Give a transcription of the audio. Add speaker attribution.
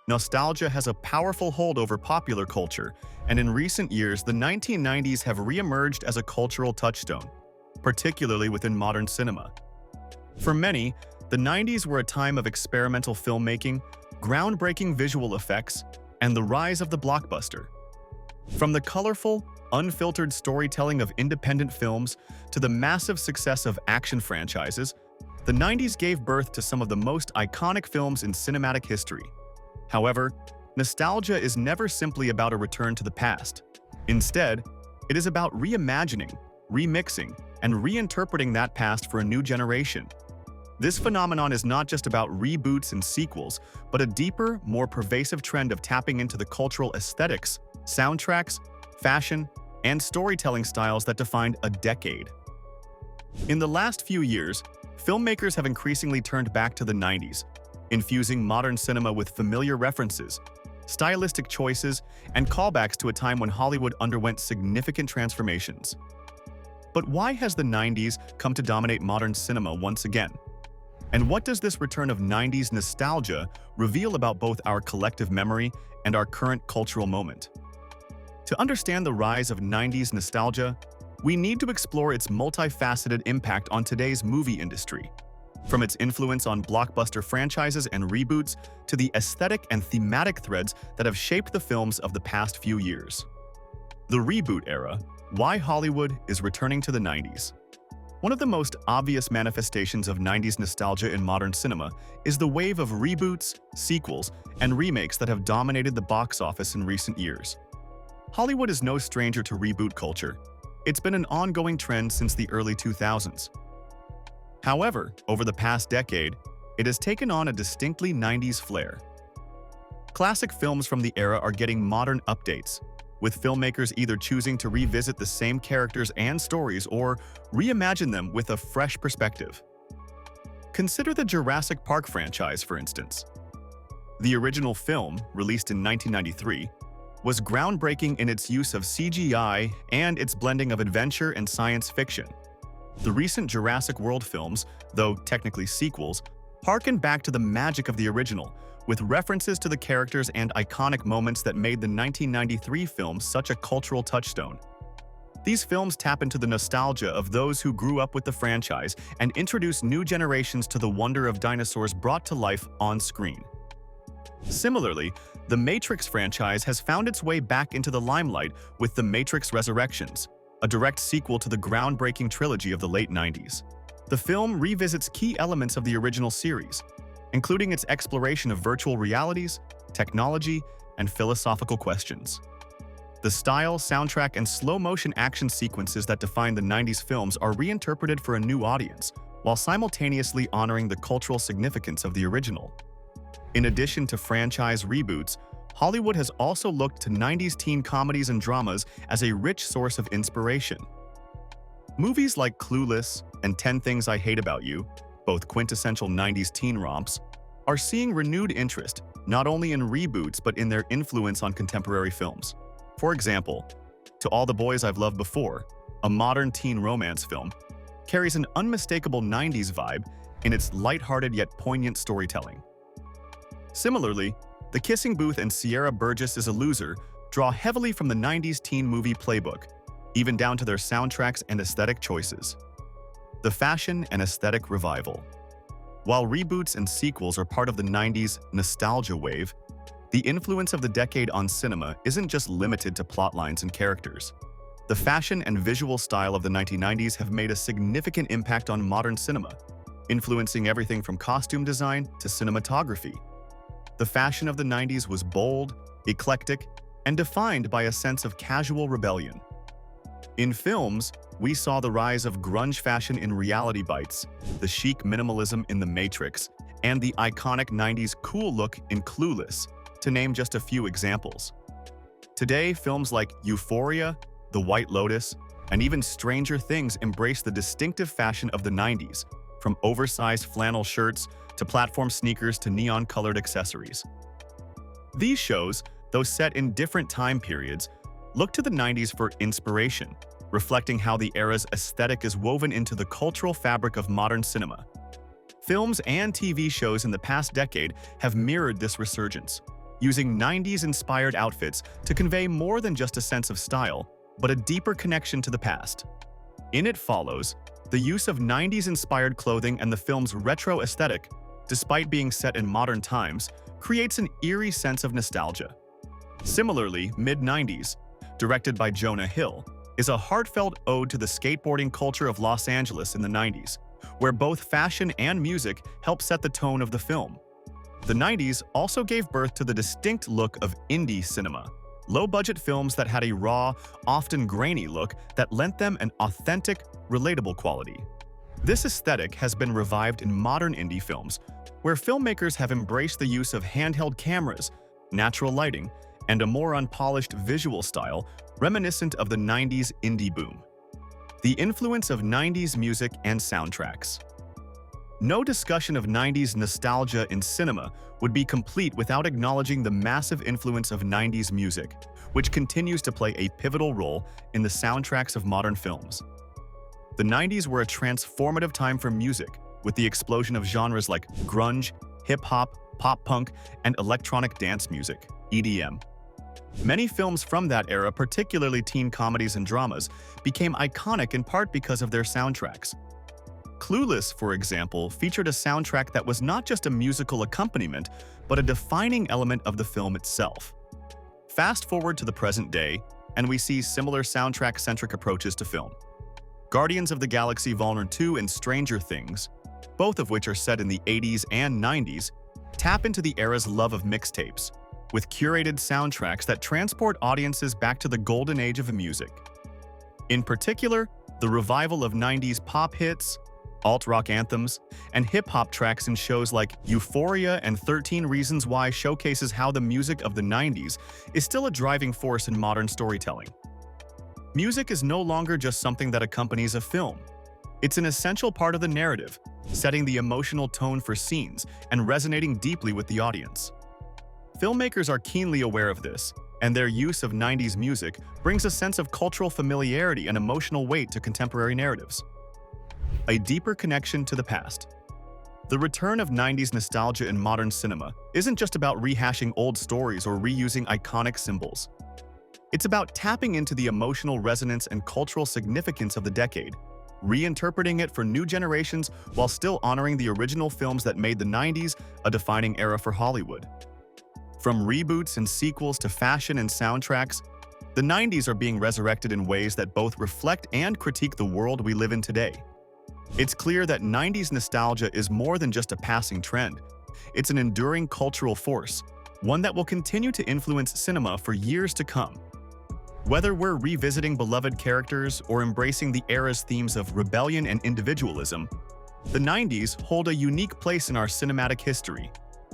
Speaker 1: Nostalgia has a powerful hold over popular culture, and in recent years, the 1990s have re-emerged as a cultural touchstone, particularly within modern cinema. For many, the 90s were a time of experimental filmmaking, groundbreaking visual effects, and the rise of the blockbuster. From the colorful, unfiltered storytelling of independent films to the massive success of action franchises, the 90s gave birth to some of the most iconic films in cinematic history. However, nostalgia is never simply about a return to the past. Instead, it is about reimagining, remixing, and reinterpreting that past for a new generation. This phenomenon is not just about reboots and sequels, but a deeper, more pervasive trend of tapping into the cultural aesthetics, soundtracks, fashion, and storytelling styles that defined a decade. In the last few years, filmmakers have increasingly turned back to the 90s, infusing modern cinema with familiar references, stylistic choices, and callbacks to a time when Hollywood underwent significant transformations. But why has the 90s come to dominate modern cinema once again? And what does this return of 90s nostalgia reveal about both our collective memory and our current cultural moment? To understand the rise of 90s nostalgia, we need to explore its multifaceted impact on today's movie industry. From its influence on blockbuster franchises and reboots to the aesthetic and thematic threads that have shaped the films of the past few years. The reboot era, why Hollywood is returning to the 90s. One of the most obvious manifestations of 90s nostalgia in modern cinema is the wave of reboots, sequels, and remakes that have dominated the box office in recent years. Hollywood is no stranger to reboot culture. It's been an ongoing trend since the early 2000s. However, over the past decade, it has taken on a distinctly 90s flair. Classic films from the era are getting modern updates, with filmmakers either choosing to revisit the same characters and stories or reimagine them with a fresh perspective. Consider the Jurassic Park franchise, for instance. The original film, released in 1993, was groundbreaking in its use of CGI and its blending of adventure and science fiction. The recent Jurassic World films, though technically sequels, harken back to the magic of the original, with references to the characters and iconic moments that made the 1993 film such a cultural touchstone. These films tap into the nostalgia of those who grew up with the franchise and introduce new generations to the wonder of dinosaurs brought to life on screen. Similarly, the Matrix franchise has found its way back into the limelight with The Matrix Resurrections, a direct sequel to the groundbreaking trilogy of the late 90s. The film revisits key elements of the original series, including its exploration of virtual realities, technology, and philosophical questions. The style, soundtrack, and slow-motion action sequences that define the 90s films are reinterpreted for a new audience, while simultaneously honoring the cultural significance of the original. In addition to franchise reboots, Hollywood has also looked to 90s teen comedies and dramas as a rich source of inspiration. Movies like Clueless and 10 Things I Hate About You, both quintessential 90s teen romps, are seeing renewed interest not only in reboots but in their influence on contemporary films. For example, To All the Boys I've Loved Before, a modern teen romance film, carries an unmistakable 90s vibe in its lighthearted yet poignant storytelling. Similarly, The Kissing Booth and Sierra Burgess is a Loser draw heavily from the 90s teen movie playbook, even down to their soundtracks and aesthetic choices. The fashion and aesthetic revival. While reboots and sequels are part of the 90s nostalgia wave, the influence of the decade on cinema isn't just limited to plotlines and characters. The fashion and visual style of the 1990s have made a significant impact on modern cinema, influencing everything from costume design to cinematography. The fashion of the 90s was bold, eclectic, and defined by a sense of casual rebellion. In films, we saw the rise of grunge fashion in Reality Bites, the chic minimalism in The Matrix, and the iconic 90s cool look in Clueless, to name just a few examples. Today, films like Euphoria, The White Lotus, and even Stranger Things embrace the distinctive fashion of the 90s, from oversized flannel shirts to platform sneakers to neon-colored accessories. These shows, though set in different time periods, look to the 90s for inspiration, reflecting how the era's aesthetic is woven into the cultural fabric of modern cinema. Films and TV shows in the past decade have mirrored this resurgence, using 90s-inspired outfits to convey more than just a sense of style, but a deeper connection to the past. In It Follows, the use of 90s-inspired clothing and the film's retro aesthetic, despite being set in modern times, creates an eerie sense of nostalgia. Similarly, Mid-90s, directed by Jonah Hill, is a heartfelt ode to the skateboarding culture of Los Angeles in the 90s, where both fashion and music help set the tone of the film. The 90s also gave birth to the distinct look of indie cinema, low-budget films that had a raw, often grainy look that lent them an authentic, relatable quality. This aesthetic has been revived in modern indie films, where filmmakers have embraced the use of handheld cameras, natural lighting, and a more unpolished visual style reminiscent of the 90s indie boom. The influence of 90s music and soundtracks. No discussion of 90s nostalgia in cinema would be complete without acknowledging the massive influence of 90s music, which continues to play a pivotal role in the soundtracks of modern films. The 90s were a transformative time for music, with the explosion of genres like grunge, hip-hop, pop-punk, and electronic dance music, EDM. Many films from that era, particularly teen comedies and dramas, became iconic in part because of their soundtracks. Clueless, for example, featured a soundtrack that was not just a musical accompaniment, but a defining element of the film itself. Fast forward to the present day, and we see similar soundtrack-centric approaches to film. Guardians of the Galaxy Vol. 2 and Stranger Things, both of which are set in the 80s and 90s, tap into the era's love of mixtapes, with curated soundtracks that transport audiences back to the golden age of music. In particular, the revival of 90s pop hits, alt-rock anthems, and hip-hop tracks in shows like Euphoria and 13 Reasons Why showcases how the music of the 90s is still a driving force in modern storytelling. Music is no longer just something that accompanies a film. It's an essential part of the narrative, setting the emotional tone for scenes and resonating deeply with the audience. Filmmakers are keenly aware of this, and their use of 90s music brings a sense of cultural familiarity and emotional weight to contemporary narratives. A deeper connection to the past. The return of 90s nostalgia in modern cinema isn't just about rehashing old stories or reusing iconic symbols. It's about tapping into the emotional resonance and cultural significance of the decade, reinterpreting it for new generations while still honoring the original films that made the 90s a defining era for Hollywood. From reboots and sequels to fashion and soundtracks, the 90s are being resurrected in ways that both reflect and critique the world we live in today. It's clear that 90s nostalgia is more than just a passing trend. It's an enduring cultural force, one that will continue to influence cinema for years to come. Whether we're revisiting beloved characters or embracing the era's themes of rebellion and individualism, the 90s hold a unique place in our cinematic history,